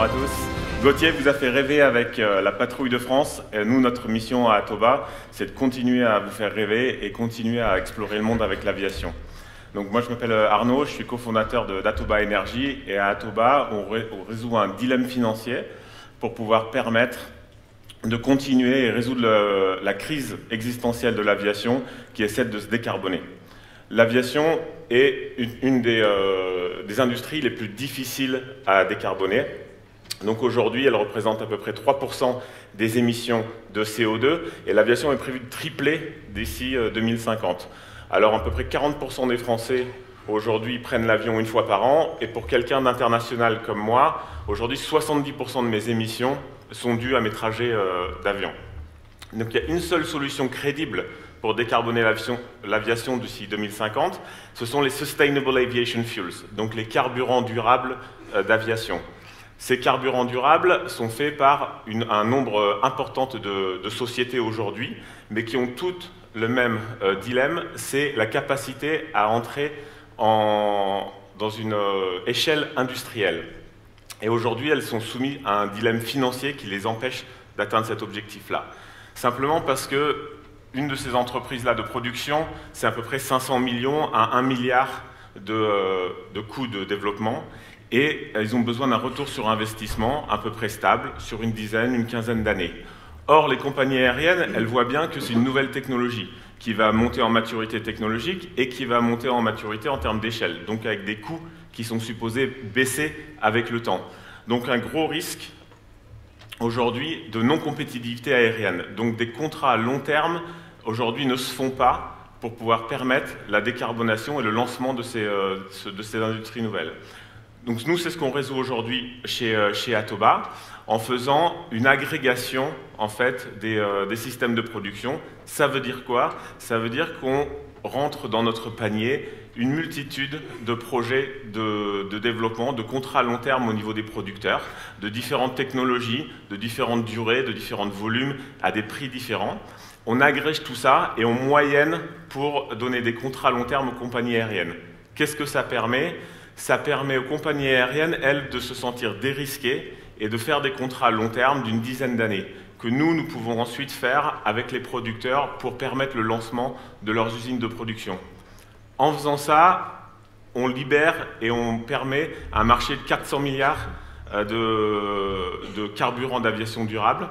bonjour à tous. Gauthier vous a fait rêver avec la patrouille de France. Et nous, notre mission à Atoba, c'est de continuer à vous faire rêver et continuer à explorer le monde avec l'aviation. Donc moi, je m'appelle Arnaud, je suis cofondateur d'Atoba Energy. Et à Atoba, on résout un dilemme financier pour pouvoir permettre de continuer et résoudre la crise existentielle de l'aviation qui est celle de se décarboner. L'aviation est une des industries les plus difficiles à décarboner. Donc aujourd'hui, elle représente à peu près 3% des émissions de CO2 et l'aviation est prévue de tripler d'ici 2050. Alors à peu près 40% des Français aujourd'hui prennent l'avion une fois par an et pour quelqu'un d'international comme moi, aujourd'hui 70% de mes émissions sont dues à mes trajets d'avion. Donc il y a une seule solution crédible pour décarboner l'aviation d'ici 2050, ce sont les Sustainable Aviation Fuels, donc les carburants durables d'aviation. Ces carburants durables sont faits par un nombre important de sociétés aujourd'hui, mais qui ont toutes le même dilemme, c'est la capacité à entrer dans une échelle industrielle. Et aujourd'hui, elles sont soumises à un dilemme financier qui les empêche d'atteindre cet objectif-là. Simplement parce que une de ces entreprises-là de production, c'est à peu près 500 millions à 1 milliard de coûts de développement. Et ils ont besoin d'un retour sur investissement à peu près stable sur une quinzaine d'années. Or, les compagnies aériennes, elles voient bien que c'est une nouvelle technologie qui va monter en maturité technologique et qui va monter en maturité en termes d'échelle, donc avec des coûts qui sont supposés baisser avec le temps. Donc un gros risque aujourd'hui de non-compétitivité aérienne. Donc des contrats à long terme aujourd'hui ne se font pas pour pouvoir permettre la décarbonation et le lancement de ces industries nouvelles. Donc nous, c'est ce qu'on résout aujourd'hui chez Atoba, en faisant une agrégation en fait, des systèmes de production. Ça veut dire quoi? Ça veut dire qu'on rentre dans notre panier une multitude de projets de développement, de contrats à long terme au niveau des producteurs, de différentes technologies, de différentes durées, de différents volumes, à des prix différents. On agrège tout ça et on moyenne pour donner des contrats à long terme aux compagnies aériennes. Qu'est-ce que ça permet? Ça permet aux compagnies aériennes, elles, de se sentir dérisquées et de faire des contrats à long terme d'une dizaine d'années, que nous pouvons ensuite faire avec les producteurs pour permettre le lancement de leurs usines de production. En faisant ça, on libère et on permet un marché de 400 milliards de carburants d'aviation durable,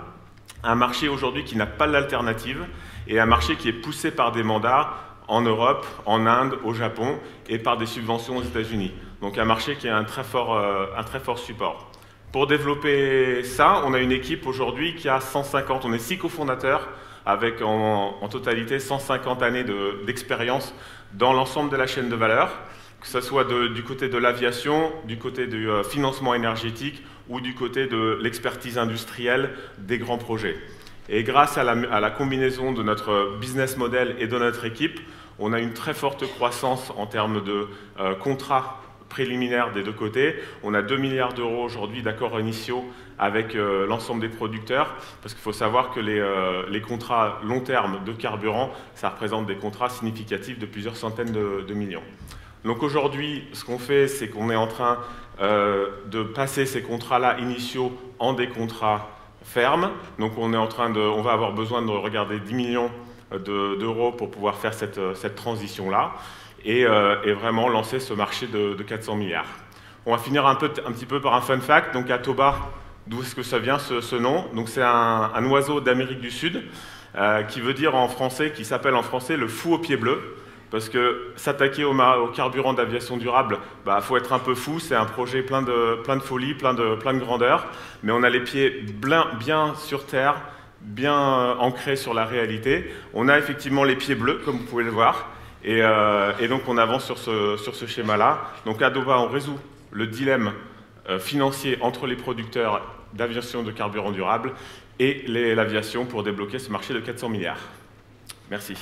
un marché aujourd'hui qui n'a pas d'alternative et un marché qui est poussé par des mandats en Europe, en Inde, au Japon et par des subventions aux États-Unis. Donc un marché qui a un très fort support. Pour développer ça, on a une équipe aujourd'hui qui a 150, on est 6 cofondateurs avec en totalité 150 années d'expérience dans l'ensemble de la chaîne de valeur, que ce soit du côté de l'aviation, du côté du financement énergétique ou du côté de l'expertise industrielle des grands projets. Et grâce à la combinaison de notre business model et de notre équipe, on a une très forte croissance en termes de contrats préliminaires des deux côtés. On a 2 milliards d'euros aujourd'hui d'accords initiaux avec l'ensemble des producteurs, parce qu'il faut savoir que les contrats long terme de carburant, ça représente des contrats significatifs de plusieurs centaines de millions. Donc aujourd'hui, ce qu'on fait, c'est qu'on est en train de passer ces contrats-là initiaux en des contrats fermes. Donc on va avoir besoin de regarder 10 millions d'euros pour pouvoir faire cette transition-là et vraiment lancer ce marché de 400 milliards. On va finir un petit peu par un fun fact. Donc Atoba, d'où est-ce que ça vient ce nom? Donc c'est un oiseau d'Amérique du Sud qui veut dire en français, qui s'appelle en français le fou aux pieds bleus. Parce que s'attaquer au carburant d'aviation durable, faut être un peu fou, c'est un projet plein de folie, plein de grandeur, mais on a les pieds bien sur terre, bien ancrés sur la réalité. On a effectivement les pieds bleus, comme vous pouvez le voir, et donc on avance sur ce schéma-là. Donc à Atoba, on résout le dilemme financier entre les producteurs d'aviation de carburant durable et l'aviation pour débloquer ce marché de 400 milliards. Merci.